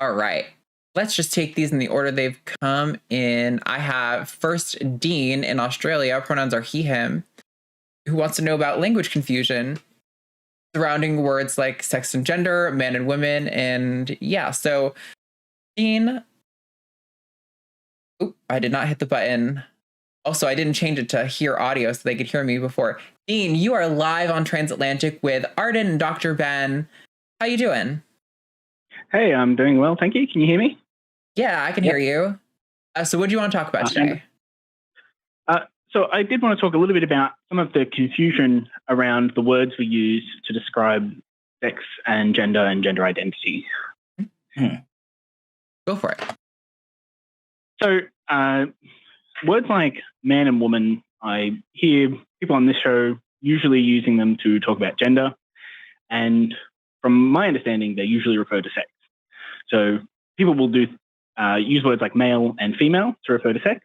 All right. Let's just take these in the order they've come in. I have first Dean in Australia. Pronouns are he, him, who wants to know about language confusion surrounding words like sex and gender, men and women. And yeah, so Dean. Oop, I did not hit the button. Also, I didn't change it to hear audio so they could hear me before. Dean, you are live on Transatlantic with Arden and Dr. Ben. How you doing? Hey, I'm doing well, thank you. Can you hear me? Yeah, I can hear you. So what do you want to talk about today? So I did want to talk a little bit about some of the confusion around the words we use to describe sex and gender identity. Go for it. So words like man and woman, I hear people on this show usually using them to talk about gender. And from my understanding, they usually refer to sex. So people will use words like male and female to refer to sex.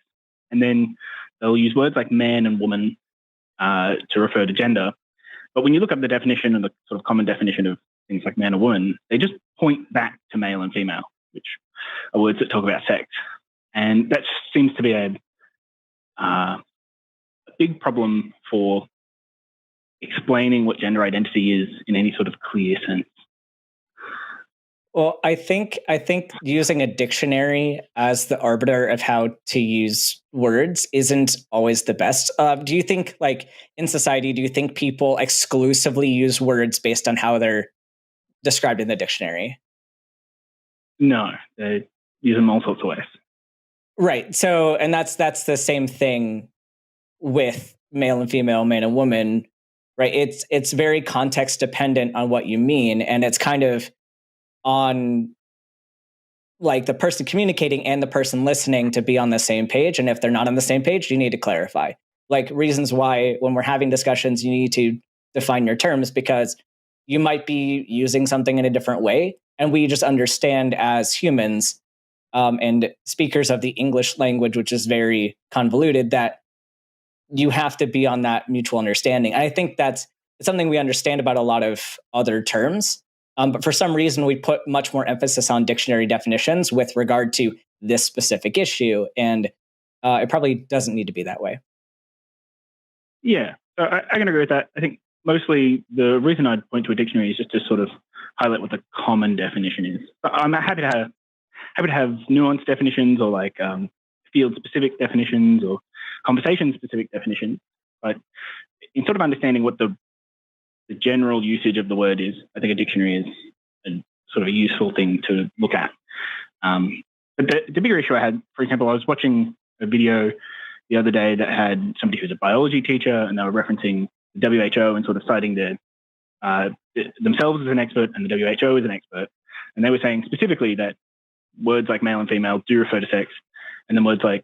And then they'll use words like man and woman to refer to gender. But when you look up the definition and the sort of common definition of things like man and woman, they just point back to male and female, which are words that talk about sex. And that seems to be a big problem for explaining what gender identity is in any sort of clear sense. Well, I think using a dictionary as the arbiter of how to use words isn't always the best. Do you think, like, in society, do you think people exclusively use words based on how they're described in the dictionary? No, they use them all sorts of ways. Right. So, and that's the same thing with male and female, man and woman, right? It's very context dependent on what you mean, and it's kind of on like the person communicating and the person listening to be on the same page. And if they're not on the same page, you need to clarify. Like reasons why when we're having discussions, you need to define your terms because you might be using something in a different way. And we just understand as humans and speakers of the English language, which is very convoluted, that you have to be on that mutual understanding. And I think it's something we understand about a lot of other terms. But for some reason, we put much more emphasis on dictionary definitions with regard to this specific issue. And it probably doesn't need to be that way. Yeah, I can agree with that. I think mostly the reason I'd point to a dictionary is just to sort of highlight what the common definition is. But I'm happy to have nuanced definitions or like field-specific definitions or conversation-specific definitions. But in sort of understanding what the general usage of the word is, I think a dictionary is a sort of a useful thing to look at. But the bigger issue I had, for example, I was watching a video the other day that had somebody who's a biology teacher, and they were referencing the WHO and sort of citing themselves as an expert and the WHO as an expert. And they were saying specifically that words like male and female do refer to sex, and then words like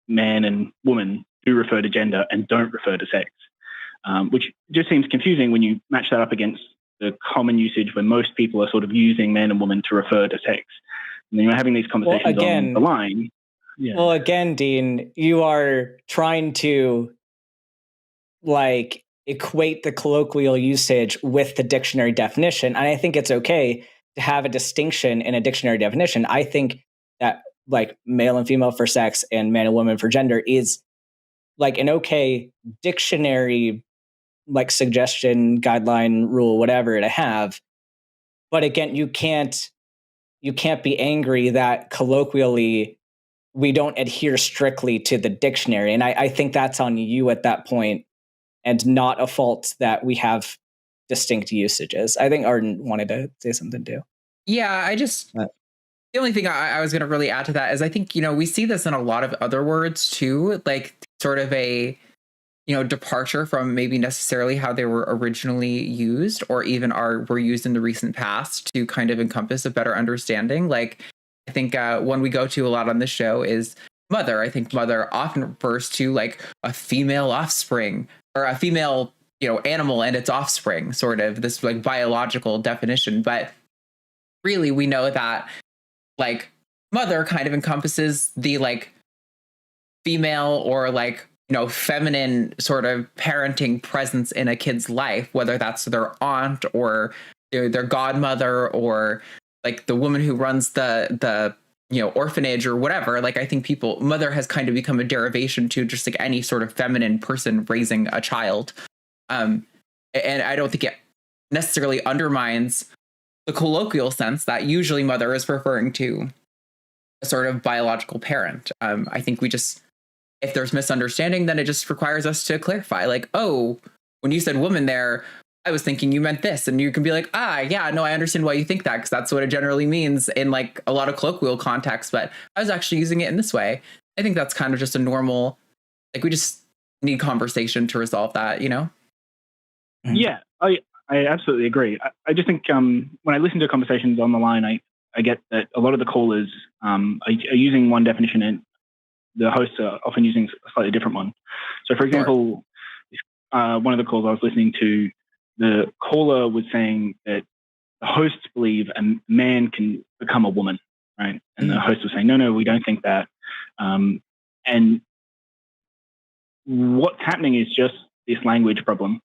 man and woman do refer to gender and don't refer to sex. Which just seems confusing when you match that up against the common usage where most people are sort of using man and woman to refer to sex. And then you're having these conversations on the line. Yeah. Well, again, Dean, you are trying to like equate the colloquial usage with the dictionary definition. And I think it's okay to have a distinction in a dictionary definition. I think that like male and female for sex and man and woman for gender is like an okay dictionary like suggestion, guideline, rule, whatever to have. But again, you can't be angry that colloquially we don't adhere strictly to the dictionary. And I think that's on you at that point and not a fault that we have distinct usages. I think Arden wanted to say something too. Yeah, the only thing I was going to really add to that is I think, we see this in a lot of other words too, like sort of a, departure from maybe necessarily how they were originally used or even were used in the recent past to kind of encompass a better understanding. Like, I think one we go to a lot on this show is mother. I think mother often refers to like a female offspring or a female, animal and its offspring, sort of this like biological definition. But really, we know that like mother kind of encompasses the like female or like, feminine sort of parenting presence in a kid's life, whether that's their aunt or their godmother or like the woman who runs the orphanage or whatever. Like I think mother has kind of become a derivation to just like any sort of feminine person raising a child. And I don't think it necessarily undermines the colloquial sense that usually mother is referring to a sort of biological parent. I think if there's misunderstanding, then it just requires us to clarify, like, oh, when you said woman there, I was thinking you meant this. And you can be like, yeah, no, I understand why you think that, because that's what it generally means in like a lot of colloquial contexts, but I was actually using it in this way. I think that's kind of just a normal, like, we just need conversation to resolve that, Yeah, I absolutely agree. I just think when I listen to conversations on the line, I get that a lot of the callers are using one definition and the hosts are often using a slightly different one. So, for example, one of the calls I was listening to, the caller was saying that the hosts believe a man can become a woman, right? And the host was saying, no, we don't think that. And what's happening is just this language problem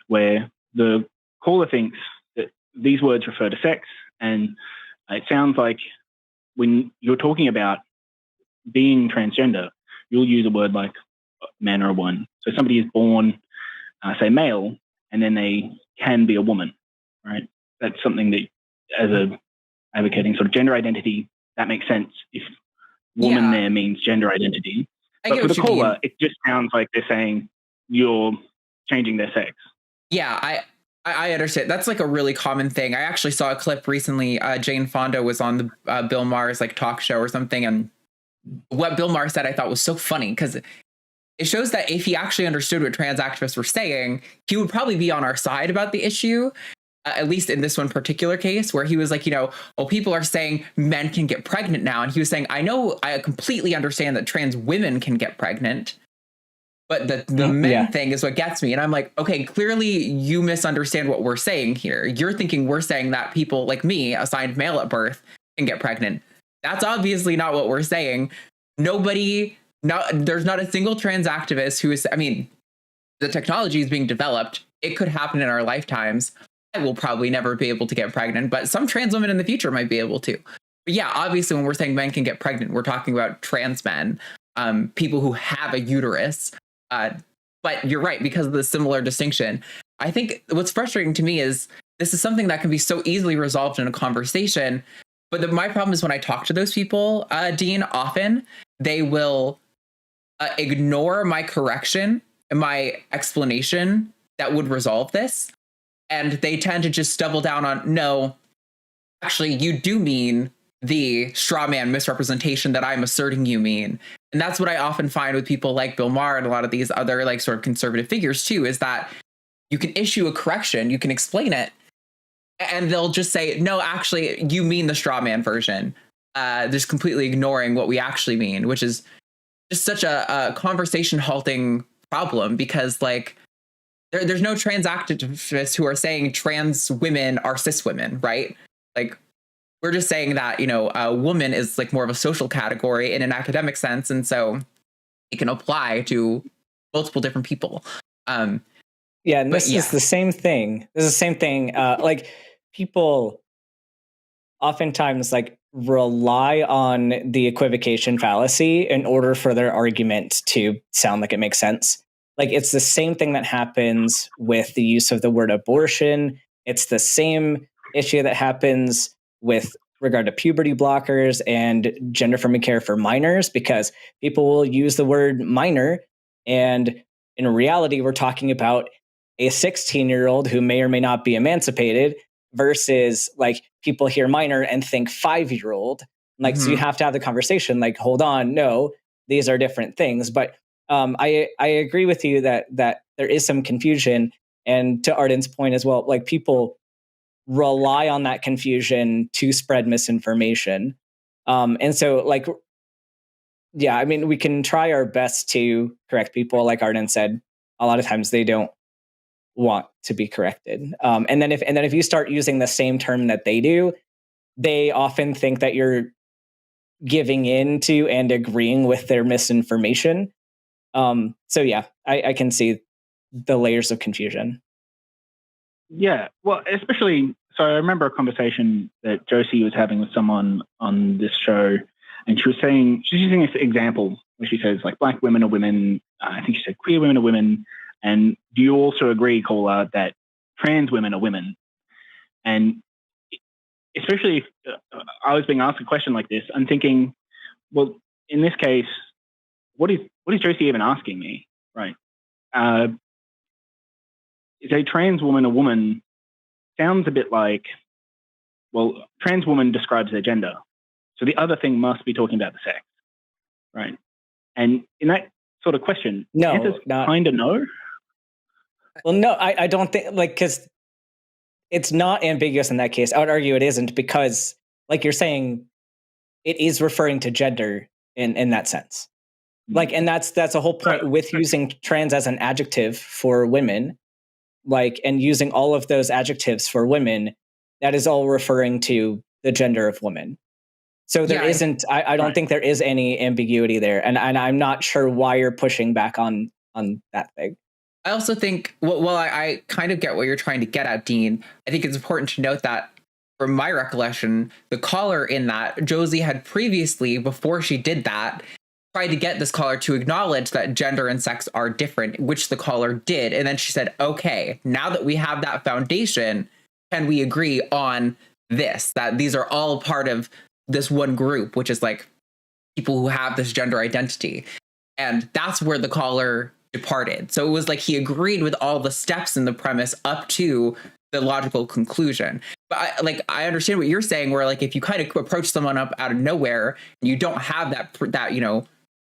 where the caller thinks that these words refer to sex, and it sounds like when you're talking about being transgender, you'll use a word like man or a woman. So somebody is born, say, male, and then they can be a woman, right? That's something that, as a advocating sort of gender identity, that makes sense if woman there means gender identity. But for the caller, it just sounds like they're saying you're changing their sex. Yeah, I understand. That's like a really common thing. I actually saw a clip recently. Jane Fonda was on the Bill Maher's like talk show or something, and what Bill Maher said I thought was so funny, because it shows that if he actually understood what trans activists were saying, he would probably be on our side about the issue, at least in this one particular case, where he was like, people are saying men can get pregnant now. And he was saying, I completely understand that trans women can get pregnant, but the men thing is what gets me. And I'm like, okay, clearly you misunderstand what we're saying here. You're thinking we're saying that people like me, assigned male at birth, can get pregnant. That's obviously not what we're saying. There's not a single trans activist who is, the technology is being developed. It could happen in our lifetimes. I will probably never be able to get pregnant, but some trans women in the future might be able to. But yeah, obviously when we're saying men can get pregnant, we're talking about trans men, people who have a uterus. But you're right, because of the similar distinction. I think what's frustrating to me is this is something that can be so easily resolved in a conversation. But my problem is when I talk to those people, Dean, often they will ignore my correction and my explanation that would resolve this. And they tend to just double down on, no, actually, you do mean the straw man misrepresentation that I'm asserting you mean. And that's what I often find with people like Bill Maher and a lot of these other like sort of conservative figures too, is that you can issue a correction, you can explain it, and they'll just say, no, actually, you mean the straw man version. Just completely ignoring what we actually mean, which is just such a conversation halting problem, because like there's no trans activists who are saying trans women are cis women, right? Like we're just saying that, a woman is like more of a social category in an academic sense. And so it can apply to multiple different people. And this is the same thing. Like people oftentimes like rely on the equivocation fallacy in order for their argument to sound like it makes sense. Like it's the same thing that happens with the use of the word abortion. It's the same issue that happens with regard to puberty blockers and gender affirming care for minors, because people will use the word minor, and in reality, we're talking about a 16-year-old who may or may not be emancipated, versus like people hear minor and think 5-year-old. Like, so you have to have the conversation like, hold on, no, these are different things. But I agree with you that there is some confusion. And to Arden's point as well, like people rely on that confusion to spread misinformation. And so like, we can try our best to correct people. Like Arden said, a lot of times they don't want to be corrected. And then if you start using the same term that they do, they often think that you're giving in to and agreeing with their misinformation. I can see the layers of confusion. Yeah, well, especially So I remember a conversation that Josie was having with someone on this show, and she was saying, she's using this example where she says, like, black women are women. I think she said queer women are women. And do you also agree, caller, that trans women are women? And especially if I was being asked a question like this, I'm thinking, well, in this case, what is Josie even asking me, right? Is a trans woman a woman? Sounds a bit like, well, trans woman describes their gender. So the other thing must be talking about the sex, right? And in that sort of question, the answer's kind of no. Well, no, I don't think, like, because it's not ambiguous in that case. I would argue it isn't, because, like you're saying, it is referring to gender in that sense. Like, and that's the whole point with using trans as an adjective for women, like, and using all of those adjectives for women, that is all referring to the gender of women. So there isn't, I don't think there is any ambiguity there. And I'm not sure why you're pushing back on that thing. I also think, well, I kind of get what you're trying to get at, Dean. I think it's important to note that, from my recollection, the caller in that, Josie had previously, before she did that, tried to get this caller to acknowledge that gender and sex are different, which the caller did. And then she said, okay, now that we have that foundation, can we agree on this, that these are all part of this one group, which is like people who have this gender identity. And that's where the caller departed. So it was like he agreed with all the steps in the premise up to the logical conclusion. But I understand what you're saying, where, like, if you kind of approach someone up out of nowhere and you don't have that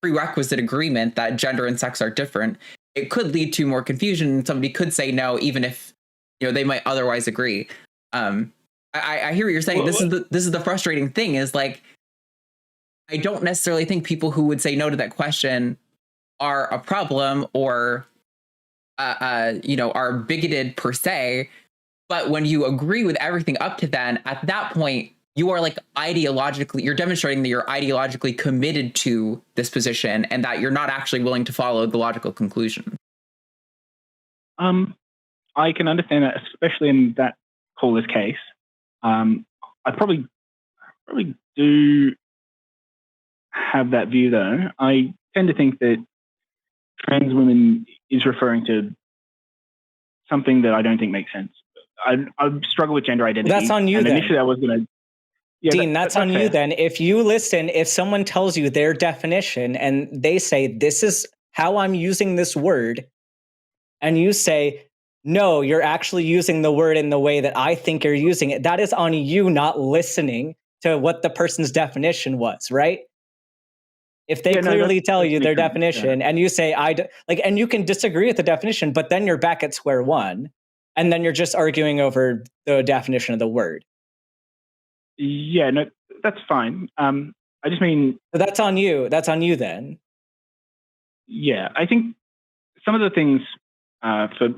prerequisite agreement that gender and sex are different, it could lead to more confusion. Somebody could say no, even if they might otherwise agree. I hear what you're saying. This is the frustrating thing, is like, I don't necessarily think people who would say no to that question are a problem or are bigoted per se. But when you agree with everything up to then, at that point, you are like you're demonstrating that you're ideologically committed to this position and that you're not actually willing to follow the logical conclusion. I can understand that, especially in that caller's case. I probably do have that view, though. I tend to think that trans women is referring to something that I don't think makes sense. I struggle with gender identity. That's on you, and then. Initially, I was going to... Yeah, Dean, that's on you then. If you listen, if someone tells you their definition and they say, this is how I'm using this word, and you say, no, you're actually using the word in the way that I think you're using it, that is on you not listening to what the person's definition was, right? If they clearly tell you their definition and you say, and you can disagree with the definition, but then you're back at square one, and then you're just arguing over the definition of the word. Yeah, no, that's fine. I just mean... So that's on you. That's on you then. Yeah, I think some of the things for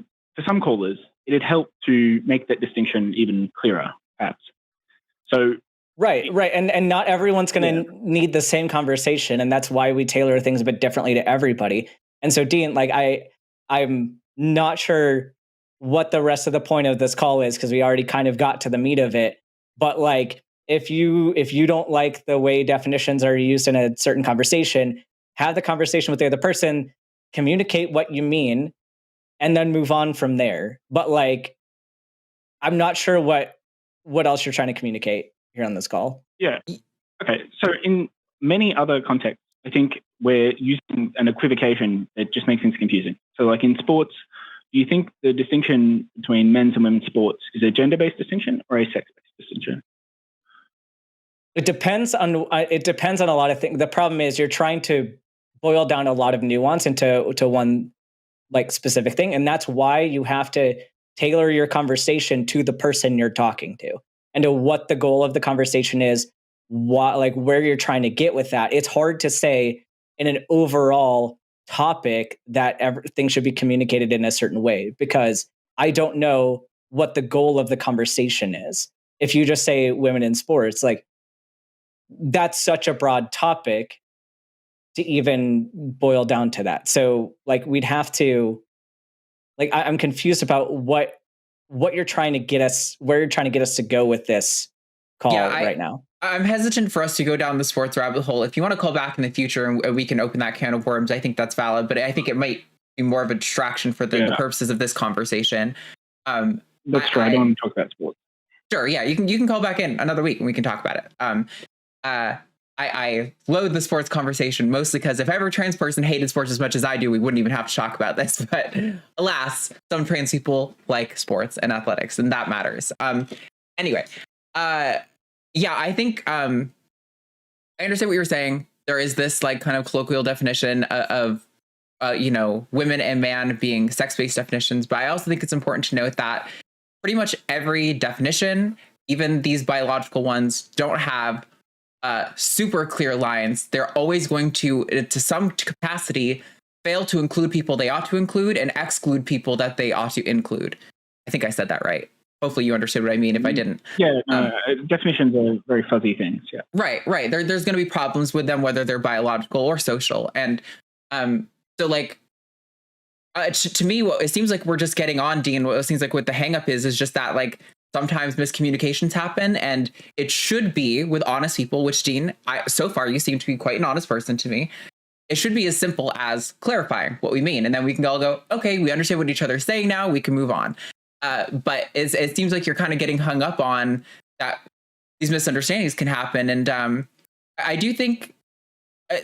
some callers, it'd help to make that distinction even clearer, perhaps. So... Right. And not everyone's going to need the same conversation. And that's why we tailor things a bit differently to everybody. And so, Dean, like, I'm not sure what the rest of the point of this call is, because we already kind of got to the meat of it. But, like, if you don't like the way definitions are used in a certain conversation, have the conversation with the other person, communicate what you mean, and then move on from there. But, like, I'm not sure what else you're trying to communicate here on this call. Yeah. Okay. So in many other contexts, I think we're using an equivocation that just makes things confusing. So, like, in sports, do you think the distinction between men's and women's sports is a gender-based distinction or a sex-based distinction? It depends on a lot of things. The problem is you're trying to boil down a lot of nuance into one, like, specific thing, and that's why you have to tailor your conversation to the person you're talking to and to what the goal of the conversation is, where you're trying to get with that. It's hard to say in an overall topic that everything should be communicated in a certain way, because I don't know what the goal of the conversation is. If you just say women in sports, like, that's such a broad topic to even boil down to that. So, like, we'd have to, like, I'm confused about what what you're trying to get us, where you're trying to get us to go with this call right now. I'm hesitant for us to go down the sports rabbit hole. If you want to call back in the future and we can open that can of worms, I think that's valid. But I think it might be more of a distraction for the purposes of this conversation. That's true. I don't want to talk about sports. Sure. Yeah, you can call back in another week and we can talk about it. I loathe the sports conversation mostly because if every trans person hated sports as much as I do, we wouldn't even have to talk about this. But alas, some trans people like sports and athletics, and that matters. Anyway, yeah, I think I understand what you were saying. There is this like kind of colloquial definition of women and man being sex-based definitions, but I also think it's important to note that pretty much every definition, even these biological ones, don't have super clear lines. They're always going to some capacity, fail to include people they ought to include and exclude people that they ought to include. I think I said that right. Hopefully you understood what I mean if I didn't. Yeah, definitions are very fuzzy things. Yeah. Right. There's going to be problems with them, whether they're biological or social. And so like, to me, what it seems like we're just getting on, Dean, what it seems like what the hang up is just that like sometimes miscommunications happen, and it should be with honest people, which Dean, so far you seem to be quite an honest person to me. It should be as simple as clarifying what we mean. And then we can all go, okay, we understand what each other's saying now, we can move on. But it seems like you're kind of getting hung up on that these misunderstandings can happen. And I do think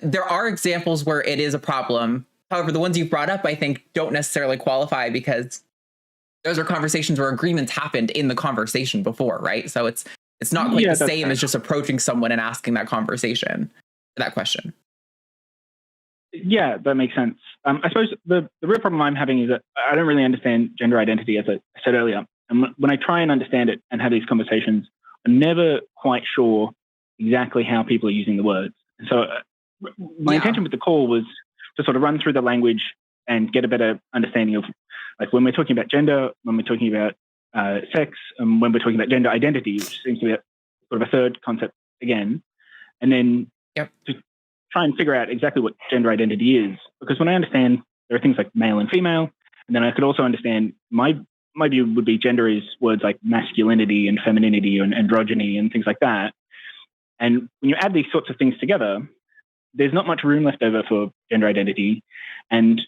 there are examples where it is a problem. However, the ones you've brought up, I think, don't necessarily qualify because those are conversations where agreements happened in the conversation before, right? So it's not quite the same as just approaching someone and asking that conversation, that question. Yeah, that makes sense. I suppose the real problem I'm having is that I don't really understand gender identity, as I said earlier. And when I try and understand it and have these conversations, I'm never quite sure exactly how people are using the words. And so my intention with the call was to sort of run through the language and get a better understanding of, like, when we're talking about gender, when we're talking about sex, and when we're talking about gender identity, which seems to be sort of a third concept again, and then to try and figure out exactly what gender identity is. Because when I understand there are things like male and female, and then I could also understand my view would be gender is words like masculinity and femininity and androgyny and things like that. And when you add these sorts of things together, there's not much room left over for gender identity. And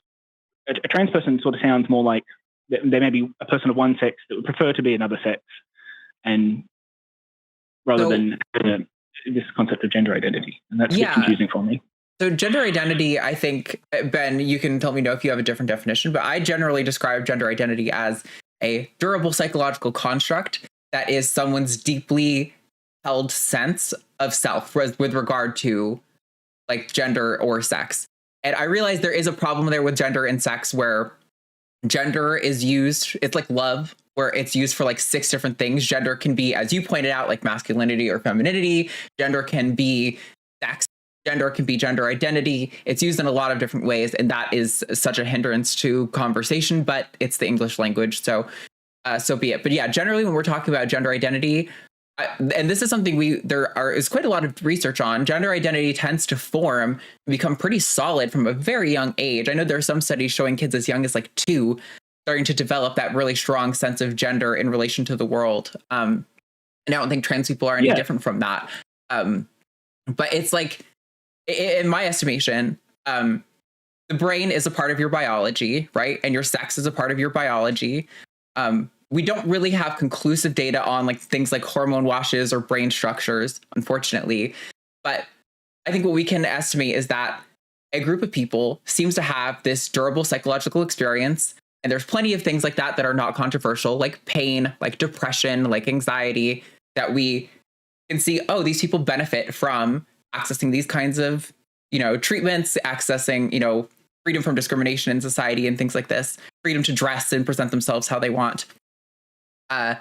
a trans person sort of sounds more like they may be a person of one sex that would prefer to be another sex, and rather than this concept of gender identity. And that's a bit confusing for me. So gender identity, I think, Ben, you can tell me if you have a different definition, but I generally describe gender identity as a durable psychological construct that is someone's deeply held sense of self with regard to like gender or sex. And I realize there is a problem there with gender and sex where gender is used, it's like love, where it's used for like 6 different things. Gender can be, as you pointed out, like masculinity or femininity. Gender can be sex. Gender can be gender identity. It's used in a lot of different ways, and that is such a hindrance to conversation, but it's the English language, so so be it. But yeah, generally when we're talking about gender identity, and this is something there is quite a lot of research on, gender identity tends to form and become pretty solid from a very young age. I know there are some studies showing kids as young as like 2 starting to develop that really strong sense of gender in relation to the world. And I don't think trans people are any different from that. But it's like, in my estimation, the brain is a part of your biology, right? And your sex is a part of your biology. We don't really have conclusive data on like things like hormone washes or brain structures, unfortunately. But I think what we can estimate is that a group of people seems to have this durable psychological experience. And there's plenty of things like that that are not controversial, like pain, like depression, like anxiety, that we can see, oh, these people benefit from accessing these kinds of, treatments, accessing, freedom from discrimination in society and things like this, freedom to dress and present themselves how they want. I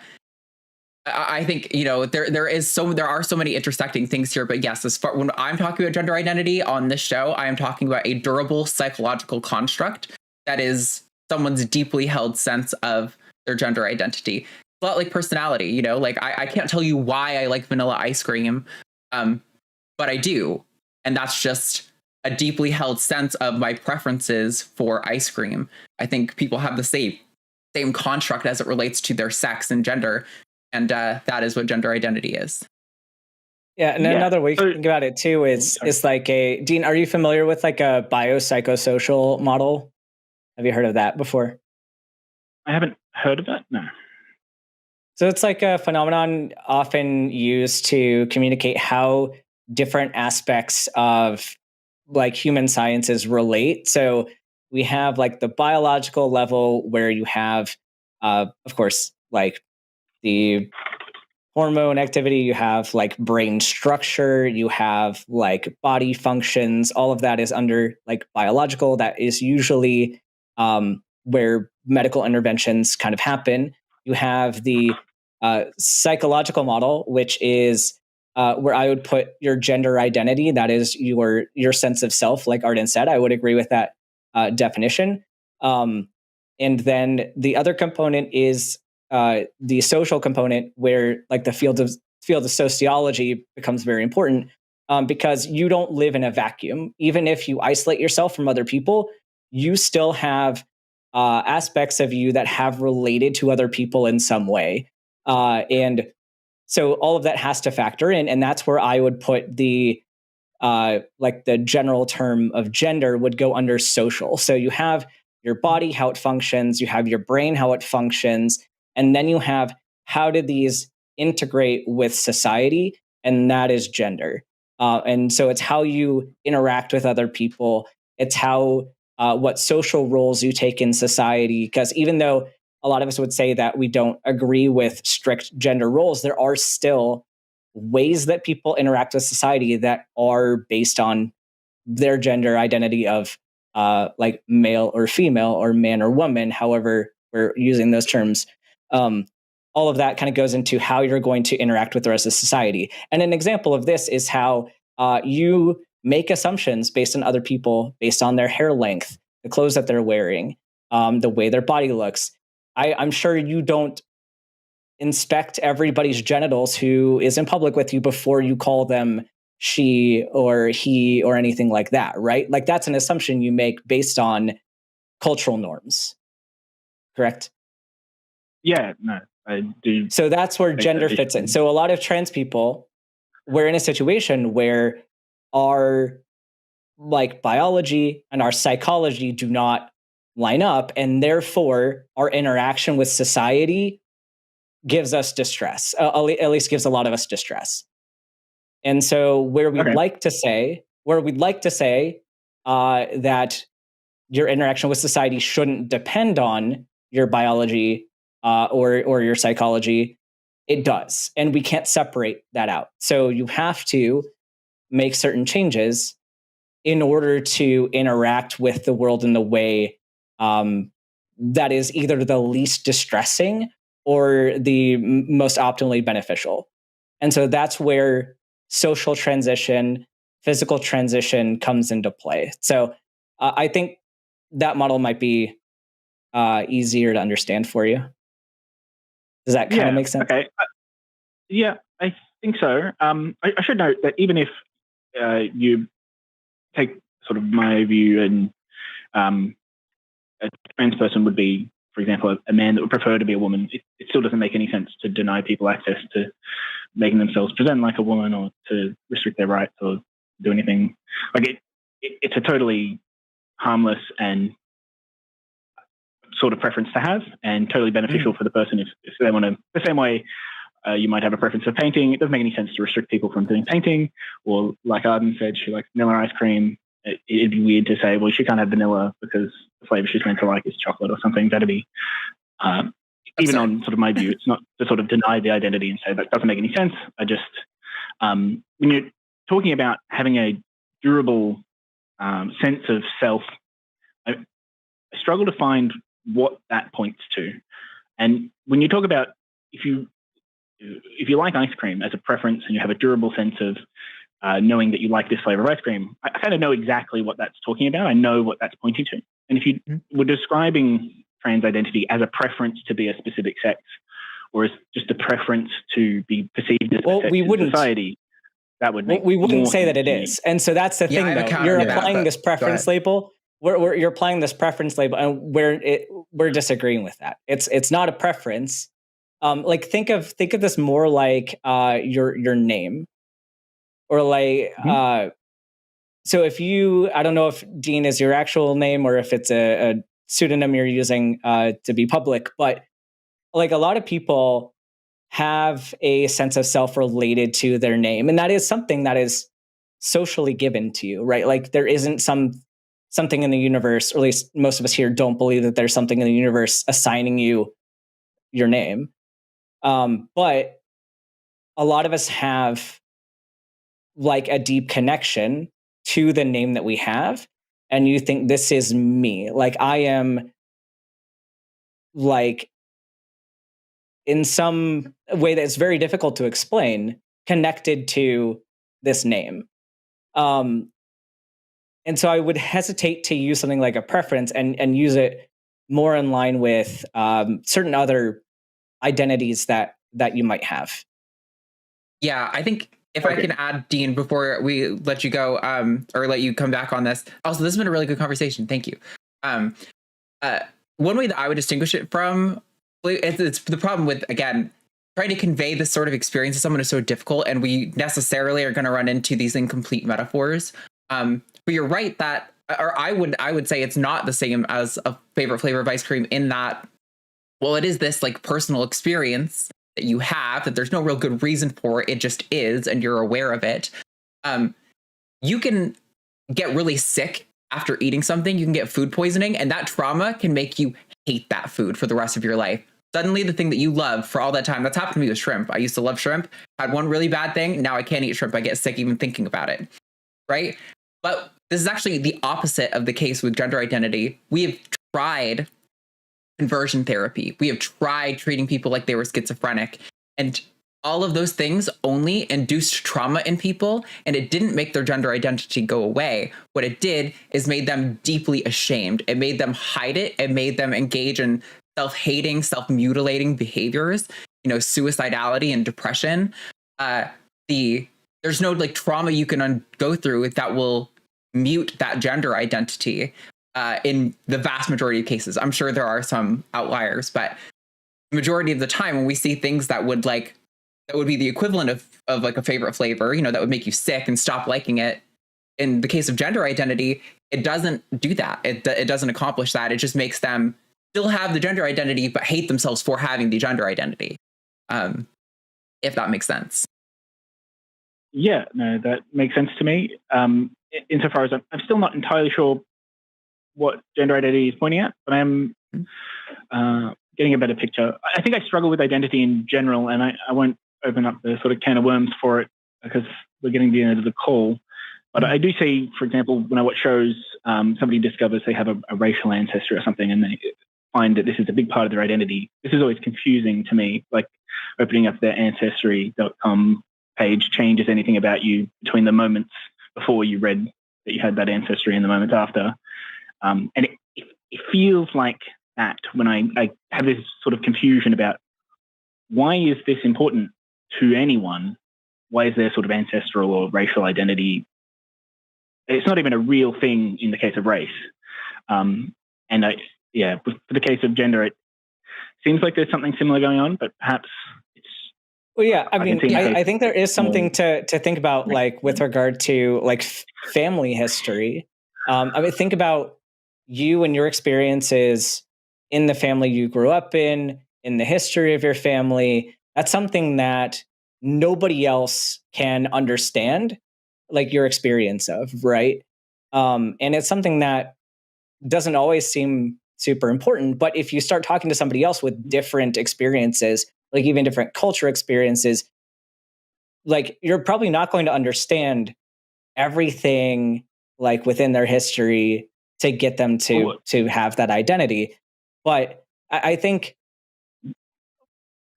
think, there are so many intersecting things here, but yes, when I'm talking about gender identity on this show, I am talking about a durable psychological construct that is someone's deeply held sense of their gender identity. It's a lot like personality, like I can't tell you why I like vanilla ice cream, but I do. And that's just a deeply held sense of my preferences for ice cream. I think people have the same. same construct as it relates to their sex and gender. And that is what gender identity is. Yeah, and another way to think about it too is like Dean, are you familiar with like a biopsychosocial model? Have you heard of that before? I haven't heard of that, no. So it's like a phenomenon often used to communicate how different aspects of like human sciences relate. So we have like the biological level where you have, of course, like the hormone activity, you have like brain structure, you have like body functions, all of that is under like biological. That is usually where medical interventions kind of happen. You have the psychological model, which is where I would put your gender identity. That is your sense of self, like Arden said. I would agree with that definition. And then the other component is the social component, where like the field of sociology becomes very important because you don't live in a vacuum. Even if you isolate yourself from other people, you still have aspects of you that have related to other people in some way. And so all of that has to factor in. And that's where I would put the like the general term of gender would go under social. So you have your body, how it functions, you have your brain, how it functions, and then you have how do these integrate with society, and that is gender. And so it's how you interact with other people. It's how what social roles you take in society. Because even though a lot of us would say that we don't agree with strict gender roles, there are still ways that people interact with society that are based on their gender identity of like male or female or man or woman, however we're using those terms. All of that kind of goes into how you're going to interact with the rest of society. And an example of this is how you make assumptions based on other people, based on their hair length, the clothes that they're wearing, the way their body looks. I'm sure you don't inspect everybody's genitals who is in public with you before you call them she or he or anything like that, right? Like that's an assumption you make based on cultural norms, correct? Yeah, no, I do. So that's where gender fits in. So a lot of trans people, we're in a situation where our like biology and our psychology do not line up, and therefore our interaction with society gives us distress, at least gives a lot of us distress. And so where we'd like to say that your interaction with society shouldn't depend on your biology or your psychology, it does. And we can't separate that out. So you have to make certain changes in order to interact with the world in the way that is either the least distressing or the most optimally beneficial. And so that's where social transition, physical transition comes into play. So I think that model might be easier to understand for you. Does that kind of make sense? Okay. Yeah, I think so. I should note that even if you take sort of my view and a trans person would be, for example, a man that would prefer to be a woman, it still doesn't make any sense to deny people access to making themselves present like a woman or to restrict their rights or do anything. Like it's a totally harmless and sort of preference to have, and totally beneficial for the person if they want to. The same way you might have a preference for painting, it doesn't make any sense to restrict people from doing painting. Or like Arden said, she likes vanilla ice cream. It'd be weird to say, well, she can't have vanilla because the flavor she's meant to like is chocolate or something. That'd be, even on sort of my view, it's not to sort of deny the identity and say that doesn't make any sense. I just, when you're talking about having a durable sense of self, I struggle to find what that points to. And when you talk about if you like ice cream as a preference and you have a durable sense of knowing that you like this flavor of ice cream, I kind of know exactly what that's talking about. I know what that's pointing to. And if you were describing trans identity as a preference to be a specific sex, or as just a preference to be perceived as a sex in society, that would make we wouldn't say that it is. And so that's the thing, though. You're applying this preference label you're applying this preference label, and we're disagreeing with that. It's not a preference. Like think of this more like your name, or like so if you, I don't know if Dean is your actual name or if it's a pseudonym you're using to be public, but like a lot of people have a sense of self related to their name, and that is something that is socially given to you, right? Like there isn't something in the universe, or at least most of us here don't believe that there's something in the universe assigning you your name. But a lot of us have like a deep connection to the name that we have, and you think this is me. Like I am, like, in some way that's very difficult to explain, connected to this name. And so I would hesitate to use something like a preference and use it more in line with certain other identities that you might have. Yeah, I think if I can add, Dean, before we let you go, or let you come back on this. Also, this has been a really good conversation. Thank you. One way that I would distinguish it from, it's the problem with, again, trying to convey this sort of experience to someone is so difficult, and we necessarily are going to run into these incomplete metaphors. But you're right that, or I would say it's not the same as a favorite flavor of ice cream, in that, well, it is this like personal experience that you have that there's no real good reason for. It just is, and you're aware of it. You can get really sick after eating something. You can get food poisoning, and that trauma can make you hate that food for the rest of your life. Suddenly the thing that you love for all that time, that's happened to me with shrimp. I used to love shrimp, had one really bad thing. Now I can't eat shrimp. I get sick even thinking about it. Right? But this is actually the opposite of the case with gender identity. We have tried conversion therapy. We have tried treating people like they were schizophrenic, and all of those things only induced trauma in people, and it didn't make their gender identity go away. What it did is made them deeply ashamed. It made them hide it. It made them engage in self-hating, self-mutilating behaviors, suicidality and depression. There's no like trauma you can go through that will mute that gender identity in the vast majority of cases. I'm sure there are some outliers, but the majority of the time when we see things that would be the equivalent of like a favorite flavor, that would make you sick and stop liking it. In the case of gender identity, it doesn't do that. It doesn't accomplish that. It just makes them still have the gender identity, but hate themselves for having the gender identity. If that makes sense. Yeah, no, that makes sense to me. Insofar as I'm still not entirely sure what gender identity is pointing at, but I'm getting a better picture. I think I struggle with identity in general, and I won't open up the sort of can of worms for it because we're getting to the end of the call. But I do see, for example, when I watch shows, somebody discovers they have a racial ancestry or something, and they find that this is a big part of their identity. This is always confusing to me, like opening up their ancestry.com page changes anything about you between the moments before you read that you had that ancestry and the moments after. And it feels like that when I have this sort of confusion about why is this important to anyone? Why is there sort of ancestral or racial identity? It's not even a real thing in the case of race. For the case of gender, it seems like there's something similar going on, but perhaps it's... Well, yeah, I think there is something to think about, like with regard to like family history. Think about you and your experiences in the family you grew up in the history of your family. That's something that nobody else can understand, like your experience of, right? And it's something that doesn't always seem super important. But if you start talking to somebody else with different experiences, like even different culture experiences, like you're probably not going to understand everything like within their history to get them to have that identity. But I think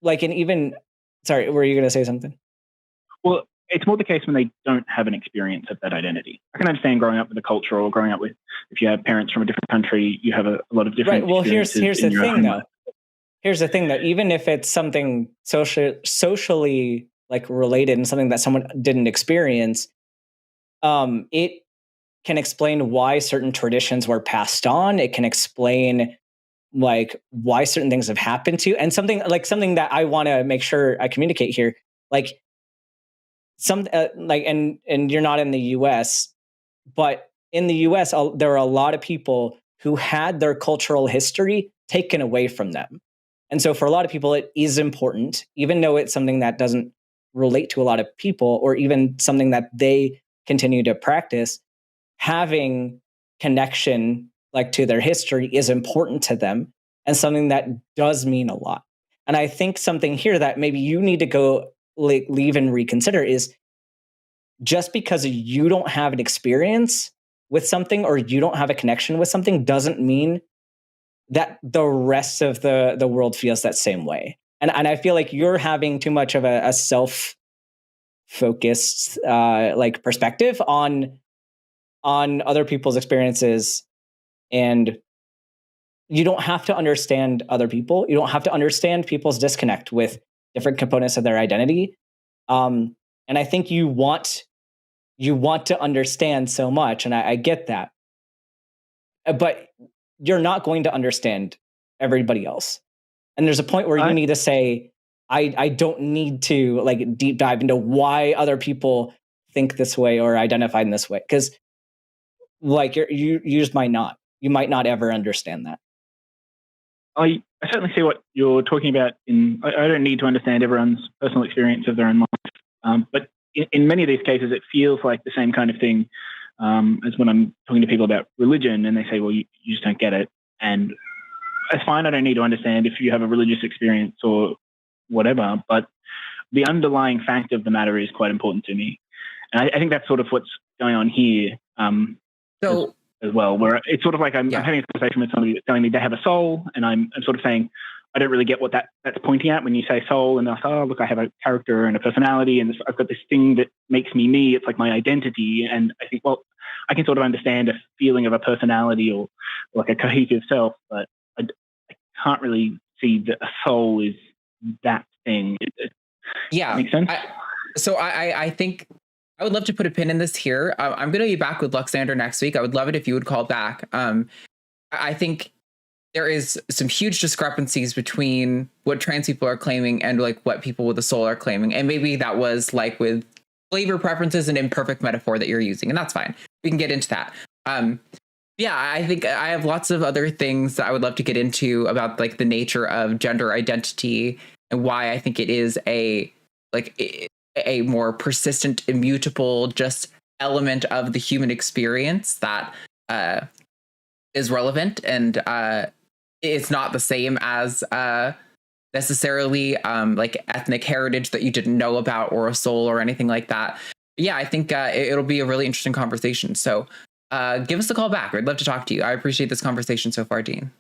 like, and even, sorry, were you going to say something? Well, it's more the case when they don't have an experience of that identity. I can understand growing up with a culture, or growing up with, if you have parents from a different country, you have a lot of different. Right. Well, here's the thing, though. Here's the thing, though. Even if it's something socially like related and something that someone didn't experience, it can explain why certain traditions were passed on. It can explain like why certain things have happened to you. And something that I want to make sure I communicate here, like and you're not in the US, but in the US, there are a lot of people who had their cultural history taken away from them. And so for a lot of people, it is important, even though it's something that doesn't relate to a lot of people, or even something that they continue to practice, having connection like to their history is important to them and something that does mean a lot. And I think something here that maybe you need to go leave and reconsider is, just because you don't have an experience with something or you don't have a connection with something doesn't mean that the rest of the world feels that same way. And I feel like you're having too much of a self-focused like perspective on other people's experiences, and you don't have to understand other people. You don't have to understand people's disconnect with different components of their identity. And I think you want to understand so much, and I get that. But you're not going to understand everybody else. And there's a point where you need to say, I don't need to like deep dive into why other people think this way or identify in this way. Because like you just might not. You might not ever understand that. I certainly see what you're talking about. I don't need to understand everyone's personal experience of their own life. But in many of these cases, it feels like the same kind of thing as when I'm talking to people about religion, and they say, well, you just don't get it. And it's fine. I don't need to understand if you have a religious experience or whatever. But the underlying fact of the matter is quite important to me. And I think that's sort of what's going on here as well, where it's sort of like I'm having a conversation with somebody that's telling me they have a soul, and I'm sort of saying, I don't really get what that's pointing at when you say soul. And they'll say, oh, look, I have a character and a personality, and I've got this thing that makes me me. It's like my identity. And I think, well, I can sort of understand a feeling of a personality or like a cohesive self, but I can't really see that a soul is that thing. Makes sense? I think I would love to put a pin in this here. I'm going to be back with Luxander next week. I would love it if you would call back. I think there is some huge discrepancies between what trans people are claiming and like what people with a soul are claiming. And maybe that was like with flavor preferences and imperfect metaphor that you're using. And that's fine. We can get into that. I think I have lots of other things that I would love to get into about like the nature of gender identity and why I think it is a more persistent, immutable, just element of the human experience that is relevant, and it's not the same as necessarily like ethnic heritage that you didn't know about or a soul or anything like that. Yeah, I think it'll be a really interesting conversation. So give us a call back. I'd love to talk to you. I appreciate this conversation so far, Dean.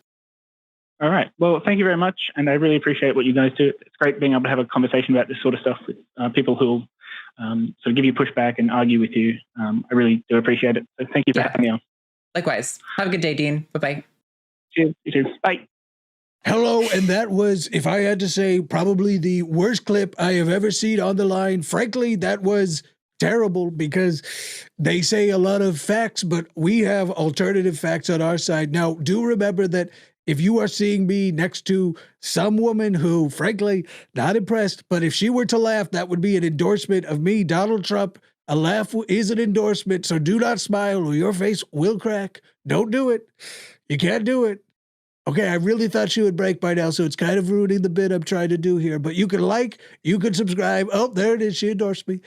All right. Well, thank you very much. And I really appreciate what you guys do. It's great being able to have a conversation about this sort of stuff with people who will sort of give you pushback and argue with you. I really do appreciate it. So thank you for having me on. Likewise. Have a good day, Dean. Bye-bye. Cheers. You too. Bye. Hello, and that was, if I had to say, probably the worst clip I have ever seen on the line. Frankly, that was terrible because they say a lot of facts, but we have alternative facts on our side. Now, do remember that if you are seeing me next to some woman who, frankly, not impressed, but if she were to laugh, that would be an endorsement of me, Donald Trump. A laugh is an endorsement, so do not smile or your face will crack. Don't do it. You can't do it. Okay, I really thought she would break by now, so it's kind of ruining the bit I'm trying to do here. But you can like, you can subscribe. Oh, there it is. She endorsed me.